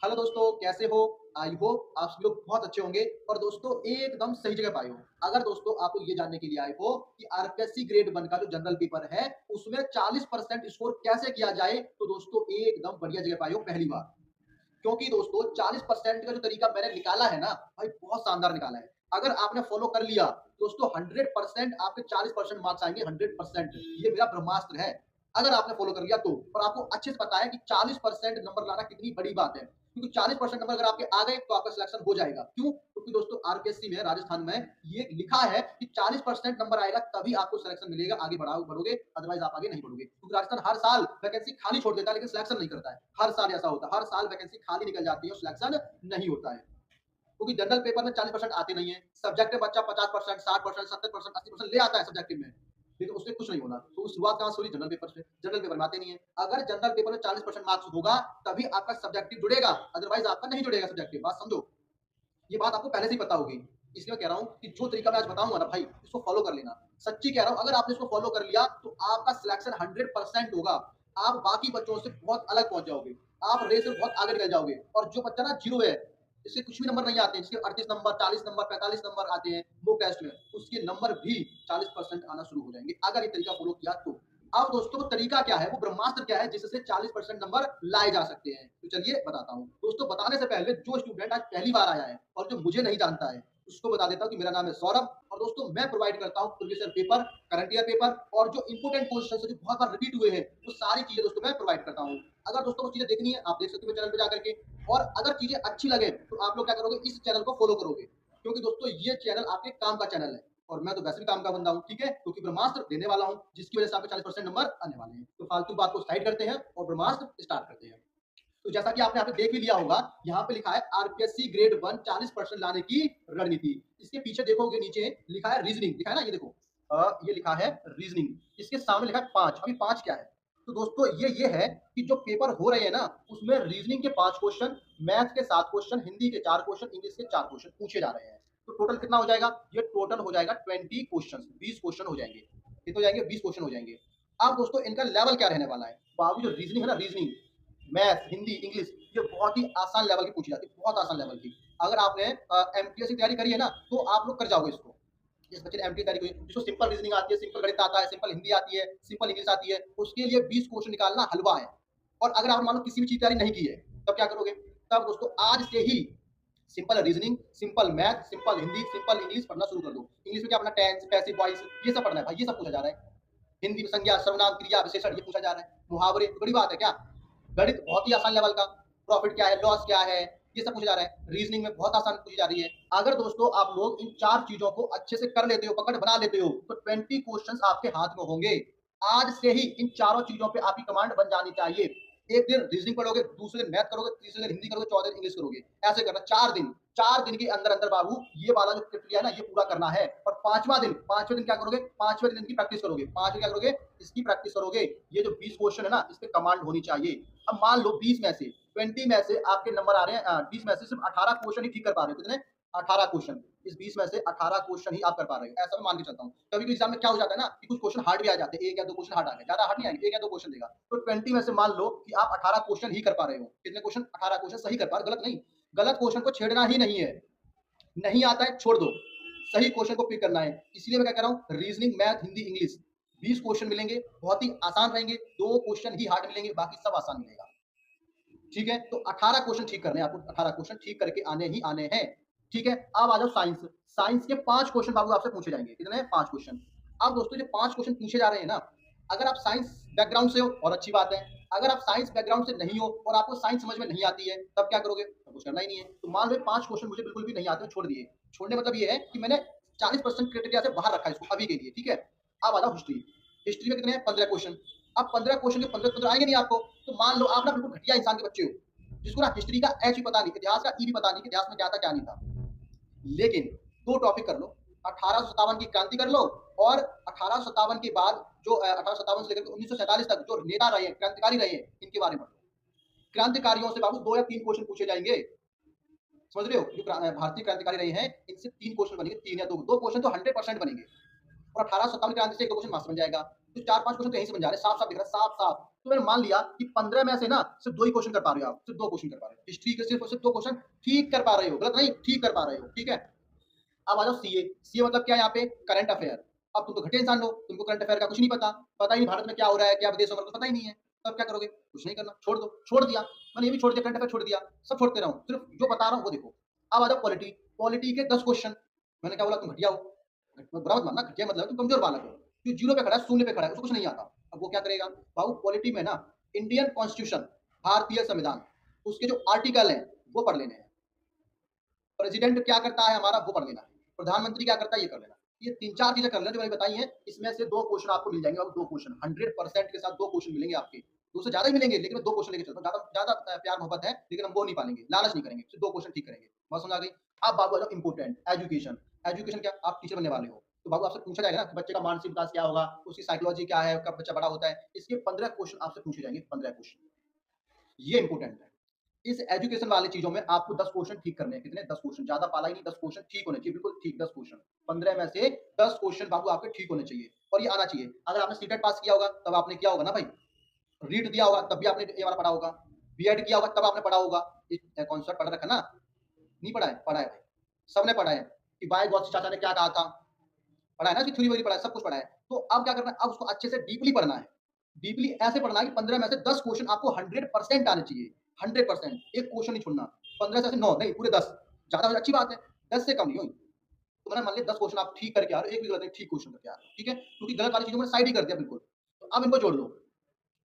Hello दोस्तों, कैसे हो? आई होप आप सभी लोग बहुत अच्छे होंगे और दोस्तों एकदम सही जगह पे आए हो। अगर दोस्तों आप लोग ये जानने के लिए आए हो कि आरपीएससी ग्रेड 1 का जो जनरल पेपर है, उसमें 40% स्कोर कैसे किया जाए, तो दोस्तों एकदम बढ़िया जगह पे आए हो पहली बार। क्योंकि दोस्तों 40% का जो तरीका मैंने निकाला है ना, भाई बहुत शानदार निकाला है। अगर आपने फॉलो कर लिया, दोस्तों 100% आपके 40% मार्क्स आएँगे 100%। ये मेरा ब्रह्मास्त्र है। अगर आपने फॉलो कर लिया तो और आपको अच्छे से पता है कि 40% नंबर लाना कितनी बड़ी बात है। क्योंकि 40% नंबर अगर आपके आ गए तो आपका सिलेक्शन हो जाएगा। क्यों? क्योंकि दोस्तों आरपीएससी में राजस्थान में ये लिखा है कि 40% नंबर आएगा तभी आपको सिलेक्शन मिलेगा, आगे बढ़ोगे, अदरवाइज़ आप आगे नहीं बढ़ोगे। क्योंकि राजस्थान हर साल वैकेंसी खाली छोड़ देता है लेकिन सिलेक्शन नहीं करता है। हर साल ऐसा होता है, हर साल वैकेंसी खाली निकल जाती है और सिलेक्शन नहीं होता है। क्योंकि जनरल पेपर में 40% आते नहीं है। सब्जेक्ट में बच्चा 50%, 60%, 70%, 80% ले आता है सब्जेक्टिव में। लेकिन उससे कुछ नहीं होना। तो शुरुआत कहाँ से हो रही? जनरल पेपर से। जनरल पेपर में आते नहीं है। अगर जनरल पेपर में 40% मार्क्स होगा, तभी आपका सब्जेक्टिव जुड़ेगा, अदरवाइज़ आपका नहीं जुड़ेगा सब्जेक्टिव। बात समझो। ये बात आपको पहले से ही पता होगी। इसलिए मैं कह रहा हूँ कि जो तरीका मैं आज बताऊँगा ना भाई, इसको फ़ॉलो कर लेना। सच्ची कह रहा हूँ, अगर आपने इसको फ़ॉलो कर लिया, तो आपका सिलेक्शन 100% होगा। आप बाकी बच्चों से बहुत अलग पहुँच जाओगे। आप रेस में बहुत आगे निकल जाओगे और जो बच्चा ना ज़ीरो है, जिसके कुछ भी नंबर नहीं आते हैं, जिसके 38 नंबर, 40 नंबर, 45 नंबर आते हैं मॉक टेस्ट में, उसके नंबर भी 40% आना शुरू हो जाएँगे, अगर ये तरीका फ़ॉलो किया तो। अब दोस्तों वो तरीका क्या है, वो ब्रह्मास्त्र क्या है जिससे 40% नंबर लाए जा सकते हैं? तो चलिए बताता हूँ। दोस्तों बताने से पहले जो स्टूडेंट आज पहली बार आया है और जो मुझे नहीं जानता है, उसको बता देता हूँ कि मेरा नाम है सौरभ और दोस्तों मैं प्रोवाइड करता हूँ previous year paper, current year paper और जो इंपोर्टेंट क्वेश्चन है जो बहुत बार रिपीट हुए हैं, वो सारी चीज़ें दोस्तों मैं प्रोवाइड करता हूँ। अगर दोस्तों वो चीज़ें देखनी है, आप देख सकते हो चैनल पे जाकर के और अगर चीज़ें अच्छी लगे, तो आप लोग क्या करोगे, इस चैनल को फॉलो करोगे। क्योंकि दोस्तों ये चैनल आपके काम का चैनल है और मैं तो वैसे भी काम का बंदा हूँ, ठीक है? क्योंकि ब्रह्मास्त्र देने वाला हूँ, जिसकी वजह से आपके 40% नंबर आने वाले हैं। तो फालतू बात को साइड करते हैं और ब्रह्मास्त्र स्टार्ट करते हैं। तो जैसा कि आपने यहाँ पे देख ही लिया होगा, यहाँ पे लिखा है आरपीएससी ग्रेड 1 40% लाने की रणनीति। इसके पीछे देखोगे नीचे लिखा है रीजनिंग, लिखा है ना, ये देखो। ये लिखा है रीजनिंग, इसके सामने लिखा है 5। अभी 5 क्या है? तो दोस्तों ये है कि जो पेपर हो रहे हैं ना, उसमें रीजनिंग के 5 क्वेश्चन, मैथ के 7 क्वेश्चन, हिंदी के 4 क्वेश्चन, इंग्लिश के 4 क्वेश्चन पूछे जा रहे हैं। तो टोटल कितना हो जाएगा? ये टोटल हो जाएगा 20 क्वेश्चन, 20 क्वेश्चन हो जाएंगे। कितने हो जाएंगे? 20 क्वेश्चन हो जाएंगे। अब दोस्तों इनका लेवल क्या रहने वाला है? बाबू जो रीजनिंग है ना, रीजनिंग, मैथ, हिंदी, इंग्लिश, ये बहुत ही आसान लेवल की पूछी जाती है, बहुत आसान लेवल की। अगर आपने एमटीएस की तैयारी करी है ना, तो आप लोग कर जाओगे इसको। जिस बच्चे ने एमटीए की तैयारी करी, जिसको सिंपल रीजनिंग आती है, सिंपल गणित आता है, सिंपल हिंदी आती है, सिंपल इंग्लिश आती है, उसके लिए 20 क्वेश्चन निकालना हलवा है। और अगर आप मान लो किसी भी चीज़ की तैयारी नहीं की है, तब क्या करोगे? तब दोस्तों आज से ही simple reasoning, simple math, simple Hindi, simple English पढ़ना शुरू कर दो। इंग्लिश में क्या पढ़ना? टेंस, पैसिव वॉइस, ये सब पढ़ना है भाई, ये सब पूछा जा रहा है। हिंदी में संज्ञा, सर्वनाम, क्रिया, विशेषण, ये पूछा जा रहा है। मुहावरे, बड़ी बात है क्या? गणित बहुत ही आसान लेवल का, प्रॉफिट क्या है, लॉस क्या है, ये सब पूछा जा रहा है। रीजनिंग में बहुत आसान पूछी जा रही है। अगर दोस्तों आप लोग इन 4 चीज़ों को अच्छे से कर लेते हो, पकड़ बना लेते हो, तो 20 क्वेश्चंस आपके हाथ में होंगे। आज से ही इन चारों चीज़ों पे आपकी कमांड बन जानी चाहिए। एक दिन रीजनिंग पढ़ोगे, दूसरे दिन मैथ करोगे, तीसरे दिन हिंदी करोगे, चौथे दिन इंग्लिश करोगे। ऐसे करना 4 दिन। 4 दिन के अंदर-अंदर बाबू ये वाला जो प्रक्रिया है ना, ये पूरा करना है। और 5वां दिन क्या करोगे? 5वें दिन इनकी प्रैक्टिस करोगे। 5 दिन क्या करोगे? इसकी प्रैक्टिस करोगे। ये जो 20 क्वेश्चन है ना, इस पे कमांड होनी चाहिए। अब मान लो 20 में से 20 में से आपके नंबर आ रहे हैं, 20 में से सिर्फ 18 क्वेश्चन ही ठीक कर पा रहे हो। कितने? 18 क्वेश्चन। इस 20 में से 18 क्वेश्चन ही आप कर पा रहे हो। ऐसा मैं मान के चलता हूँ। कभी-कभी एग्ज़ाम में क्या हो जाता है ना कि कुछ क्वेश्चन हार्ड भी आ जाते हैं। 1 या 2 क्वेश्चन हार्ड आ गए। ज़्यादा हार्ड नहीं आएँगे, 1 या 2 क्वेश्चन देगा। तो 20 में से मान लो कि आप 18 क्वेश्चन ही कर पा रहे हो। कितने क्वेश्चन? 18 क्वेश्चन सही कर पा रहे हो, गलत नहीं। गलत क्वेश्चन को छेड़ना ही नहीं है। नहीं आता है, छोड़ दो। सही क्वेश्चन को पिक करना है। इसलिए मैं क्या कह रहा हूँ, reasoning, math, Hindi, English 20 question मिलेंगे, बहुत ही आसान रहेंगे। 2 क्वेश्चन ही हार्ड मिलेंगे, बाकी सब आसान मिलेगा। ठीक है? तो 18 क्वेश्चन ठीक करने हैं आपको, 18 क्वेश्चन ठीक करके आने ही आने हैं। ठीक है? अब आ जाओ साइंस। साइंस के 5 क्वेश्चन बाबू आपसे पूछे जाएँगे। कितने? 5 क्वेश्चन। अब दोस्तों जो 5 क्वेश्चन पूछे जा रहे हैं ना, अगर आप साइंस बैकग्राउंड से हो और अच्छी बात है। अगर आप साइंस बैकग्राउंड से नहीं हो और आपको साइंस समझ में नहीं आती है, तब क्या करोगे? तब कुछ करना ही नहीं है। तो मान लो ये 5 क्वेश्चन मुझे बिल्कुल भी नहीं आते, छोड़ दिए। छोड़ने का मतलब ये है कि मैंने 40% क्राइटेरिया से बाहर रखा है इसको अभी के लिए, ठीक है? अब आ जाओ हिस्ट्री। हिस्ट्री में कितने हैं? 15 क्वेश्चन। अब 15 क्वेश्चन के 15 आएँगे नहीं आपको। तो मान लो आप ना बिल्कुल घटिया इंसान के बच्चे हो। जिसको ना हिस्ट्री का एच भी पता नहीं, इतिहास का ई भी पता नहीं कि इतिहास में क्या था क्या नहीं था। लेकिन 2 टॉपिक कर लो, 1857 की क्रांति कर लो और 1857 के बाद जो 1857 से लेकर 1947 तक जो नेता रहे हैं, क्रांतिकारी रहे हैं, इनके बारे में पढ़ लो। क्रांतिकारियों से बाबू 2 या 3 क्वेश्चन पूछे जाएँगे। समझ रहे हो? जो भारतीय क्रांतिकारी रहे हैं, इनसे 3 क्वेश्चन बनेंगे, 3 या 2 क्वेश्चन तो 100% बनेंगे। और 1857 क्रांति से 1-2 क्वेश्चन वहाँ से बन जाएगा। तो 4-5 क्वेश्चन तो यहीं से बन जा रहे हैं, साफ-साफ दिख रहा है, साफ-साफ। तो मैंने मान लिया कि 15 में से ना सिर्फ 2 ही क्वेश्चन कर पा रहे हो आप, सिर्फ 2 क्वेश्चन कर पा रहे हो। हिस्ट्री के सिर्फ 2 क्वेश्चन ठीक कर पा रहे हो, गलत नहीं, ठीक कर पा रहे हो, ठीक है? अब आ जाओ सीए। सीए मतलब क्या है यहाँ पे? Current affair. अब तुम तो घटिया इंसान हो, तुमको करंट अफेयर का कुछ नहीं पता। पता ही नहीं भारत में क्या हो रहा है, क्या विदेशों में, कुछ पता ही नहीं है। तब क्या करोगे? कुछ नहीं करना, छोड़ दो। छोड़ दिया, मैंने ये भी छोड़ दिया, करंट अफेयर छोड़ दिया, सब छोड़ते रहो, सिर्फ जो बता रहा हूँ वो देखो। अब आ जाओ पॉलिटी। पॉलिटी के 10 क्वेश्चन। मैंने क्या बोला? तुम घटिया हो। बुरा मत मानना, घटिया मतलब तुम कमजोर बालक हो। जो जीरो पे खड़ा है, शून्य पे खड़ा है, उसको कुछ नहीं आता। अब वो क्या करेगा? बाबू पॉलिटी में ना इंडियन कॉन्स्टिट्यूशन, भारतीय संविधान, उसके जो आर्टिकल हैं वो पढ़ लेने हैं। प्रेसिडेंट क्या करता है हमारा, वो पढ़ लेना है। प्रधानमंत्री क्या करता है, ये कर लेना। ये 3-4 चीजें कर लेना जो मैंने बताई हैं, इसमें से 2 क्वेश्चन आपको मिल जाएंगे। अब 2 क्वेश्चन 100% के साथ 2 क्वेश्चन मिलेंगे आपके। 2 से ज्यादा ही मिलेंगे, लेकिन मैं 2 क्वेश्चन लेके चलता हूँ। ज्यादा ज्यादा प्यार मोहब्बत है, लेकिन हम वो नहीं पालेंगे, लालच नहीं करेंगे, सिर्फ 2 क्वेश्चन ठीक करेंगे। बात समझ आ गई? अब बात आ जाओ इंपोर्टेंट एजुकेशन। एजुकेशन क्या? आप टीचर बनने वाले हो, तो बाबू आपसे पूछा जाएगा ना कि बच्चे का मानसिक विकास क्या होगा, उसकी साइकोलॉजी क्या है, कब बच्चा बड़ा होता है। इसके 15 क्वेश्चन आपसे पूछे जाएंगे, 15 क्वेश्चन। ये इंपोर्टेंट है। इस एजुकेशन वाली चीज़ों में आपको 10 क्वेश्चन ठीक करने हैं। कितने? 10 क्वेश्चन, ज़्यादा पाला ही नहीं, 10 क्वेश्चन ठीक होने चाहिए, बिल्कुल ठीक 10 क्वेश्चन। 15 में से 10 क्वेश्चन बाबू आपके ठीक होने चाहिए और ये आना चाहिए। अगर आपने सीटेट पास किया होगा, तब आपने किया होगा ना भाई। रीट दिया होगा, तब भी आपने ये वाला पढ़ा होगा। बीएड किया होगा, तब आपने पढ़ा होगा। ये कॉन्सेप्ट पढ़ रखा ना? नहीं पढ़ा है? पढ़ा है भाई। सबने पढ़ा है कि बाय गॉड चाचा ने क्या कहा था। पढ़ा है ना? इसकी थ्योरी-व्योरी पढ़ा है, सब कुछ पढ़ा है। तो अब क्या करना है? अब उसको अच्छे से डीपली पढ़ना है। डीपली ऐसे पढ़ना है कि 15 में से 10 क्वेश्चन आपको 100% आने चाहिए। 100%, एक क्वेश्चन नहीं छोड़ना। 15 से 9 नहीं, पूरे 10। ज़्यादा हो अच्छी बात है, 10 से कम नहीं हुई। तो मैंने मान लिया 10 क्वेश्चन आप ठीक करके आ रहे हो, एक भी गलत नहीं, ठीक क्वेश्चन करके आ रहे हो, ठीक है? क्योंकि गलत वाली चीज़ों में साइड ही कर दिया बिल्कुल। तो अब इनको जोड़ लो।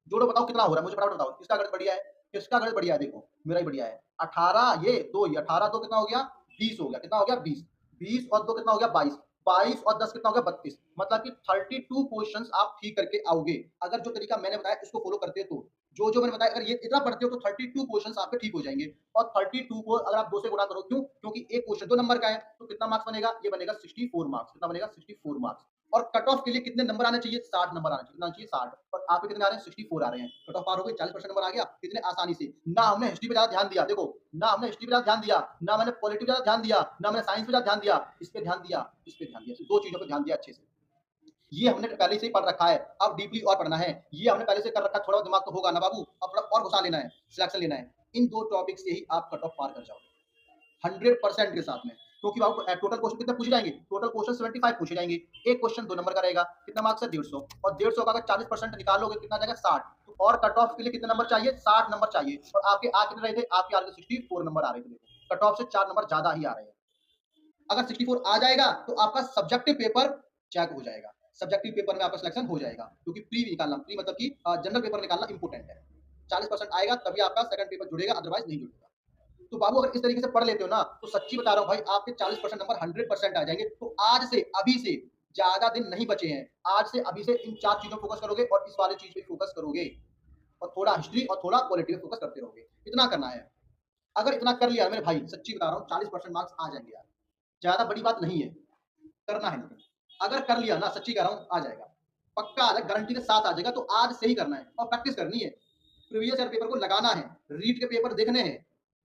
जोड़ो, बताओ कितना हो रहा है? मुझे फटाफट बताओ। किसका गणित बढ़िया है? किसका गणित बढ़िया है? देखो, मेरा ही बढ़िया है। 18 ये 2 ये 18 2 कितना हो गया? 20 हो गया। कितना हो गया? 20। 20 और 2 कितना हो गया? 22। 22 और 10 कितना हो गया? 32। मतलब कि 32 क्वेश्चंस आप ठीक करके आओगे। अगर जो तरीका मैंने बताया इसको फॉलो करते हो तो। जो मैंने बताया अगर ये इतना पढ़ते हो तो 32 क्वेश्चंस आपके ठीक हो जाएँगे और 32 को अगर आप 2 से गुणा करो क्यों? क्योंकि एक क्वेश्चन 2 नंबर का है, तो कितना मार्क्स बनेगा? ये बनेगा 64 मार्क्स। कितना बनेगा? 64 मार्क्स। और कट ऑफ के लिए कितने नंबर आने चाहिए? 60 नंबर आने चाहिए। कितना आना चाहिए? 60 और आपके कितने आ रहे हैं? 64 आ रहे हैं। कट ऑफ पार हो गई, 40% नंबर आ गया, कितने आसानी से। ना हमने हिस्ट्री पे ज़्यादा ध्यान दिया, देखो, ना हमने हिस्ट्री पे ज़्यादा ध्यान दिया, ना मैंने पॉलिटी पे ज़्यादा ध्यान दिया, ना मैंने साइंस पे ज़्यादा ध्यान दिया, इस पे ध्यान दिया, इस पे ध्यान दिया। सिर्फ 2 चीज़ों पे ध्यान दिया अच्छे से। ये हमने पहले से ही पढ़ रखा है, अब डीपली और पढ़ना है। ये हमने पहले से कर रखा है, थोड़ा दिमाग तो होगा ना बाबू, अब थोड़ा और घुसा लेना है, सिलेक्शन लेना है। इन 2 टॉपिक से ही आप कट ऑफ पार कर जाओगे। 100% के साथ में। क्योंकि आपको टोटल क्वेश्चन कितने पूछे जाएँगे? टोटल क्वेश्चन 75 पूछे जाएँगे। एक क्वेश्चन 2 नंबर का रहेगा। कितना मार्क्स है? 150 और 150 का अगर 40% निकालोगे कितना आ जाएगा? 60। तो और कट ऑफ के लिए कितने नंबर चाहिए? 60 नंबर चाहिए और आपके आ कितने रहे थे? आपके आ रहे थे 64 नंबर आ रहे थे देखो। कट ऑफ से 4 नंबर ज़्यादा ही आ रहे हैं। अगर 64 आ जाएगा तो आपका सब्जेक्टिव पेपर चेक हो जाएगा। सब्जेक्टिव पेपर में आपका सिलेक्शन हो जाएगा क्योंकि प्री निकालना, प्री मतलब कि जनरल पेपर निकालना इंपॉर्टेंट है। 40% आएगा तभी आपका सेकंड पेपर जुड़ेगा, अदरवाइज़ नहीं जुड़ेगा। तो बाबू अगर इस तरीके से पढ़ लेते हो ना, तो सच्ची बता रहा हूँ भाई आपके 40% नंबर 100% आ जाएँगे। तो आज से, अभी से ज़्यादा दिन नहीं बचे हैं। आज से, अभी से इन 4 चीज़ों पे फ़ोकस करोगे और इस वाली चीज़ पे फ़ोकस करोगे और थोड़ा हिस्ट्री और थोड़ा पॉलिटी पे फ़ोकस करते रहोगे। इतना करना है। अगर इतना कर लिया मेरे भाई, सच्ची बता रहा हूँ 40% मार्क्स आ जाएँगे यार। ज़्यादा बड़ी बात नहीं है, करना है लेकिन। अगर कर लिया ना, सच्ची कह रहा हूँ, आ जाएगा। पक्का आ जाएगा, गारंटी के साथ आ जाएगा। तो आज से ही करना है और प्रैक्टिस करनी है। प्रीवियस ईयर पेपर को लगाना है, रीड के पेपर देखने हैं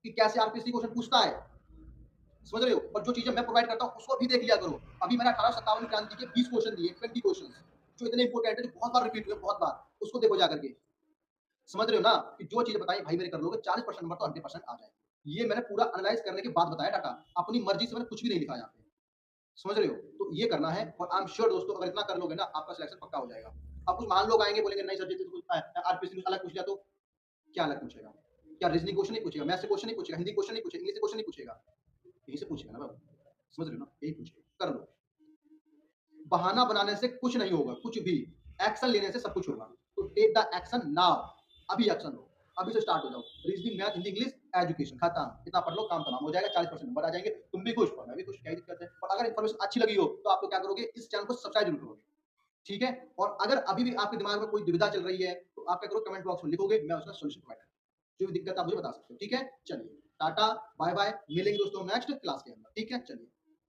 कि कैसे आरपीएससी क्वेश्चन पूछता है। समझ रहे हो? और जो चीज़ें मैं प्रोवाइड करता हूँ उसको भी देख लिया करो। अभी मैंने 1857 क्रांति के 20 क्वेश्चन दिए, 20 क्वेश्चन्स जो इतने इंपोर्टेंट है, जो बहुत बार रिपीट हुए, बहुत बार। उसको देखो जाकर के। समझ रहे हो ना कि जो चीज़ें बताई भाई मेरे कर लोगे, 40% नंबर तो 100% आ जाएँगे। ये मैंने पूरा एनालाइज़ करने के बाद बताया डाटा। अपनी मर्ज़ी से मैंने कुछ भी नहीं लिखा यहाँ पे। समझ रहे हो? तो ये करना है और आई एम श्योर दोस्तों अगर इतना कर लोगे ना, आपका सिलेक्शन पक्का हो जाएगा। अब कुछ महान लोग आएँगे बोलेंगे नहीं सर जी आरपीएससी अलग पूछ लिया तो क्या अलग पूछेगा? क्या रीज़निंग क्वेश्चन नहीं पूछेगा, मैथ्स से क्वेश्चन नहीं पूछेगा, हिंदी क्वेश्चन नहीं पूछेगा, इंग्लिश से क्वेश्चन नहीं पूछेगा। यहीं से पूछेगा ना बाबू। समझ रहे हो ना? यही पूछेगा, कर लो। बहाना बनाने से कुछ नहीं होगा, कुछ भी। एक्शन लेने से सब कुछ होगा। तो टेक द एक्शन नाउ। अभी एक्शन लो। अभी से स्टार्ट हो जाओ। Reasoning, math, Hindi, English, education खत्म। इतना पढ़ लो, काम तमाम हो जाएगा, 40% नंबर आ जाएँगे। तुम भी खुश और मैं भी खुश, क्या ही दिक्कत है? और अगर इन्फॉर्मेशन अच्छी लगी हो, तो आप लोग क्या करोगे, इस चैनल को सब्सक्राइब ज़रूर करोगे। ठीक है? और अगर अभी भी आपके दिमाग में कोई दुविधा चल रही है, तो आप क्या करो कमेंट बॉक्स में लिखोगे, मैं उसका सॉल्यूशन प्रोवाइड करूँगा। जो भी दिक्कत है आप मुझे बता सकते हो। ठीक है? चलिए, टाटा, बाय-बाय। मिलेंगे दोस्तों नेक्स्ट क्लास के अंदर। ठीक है? चलिए।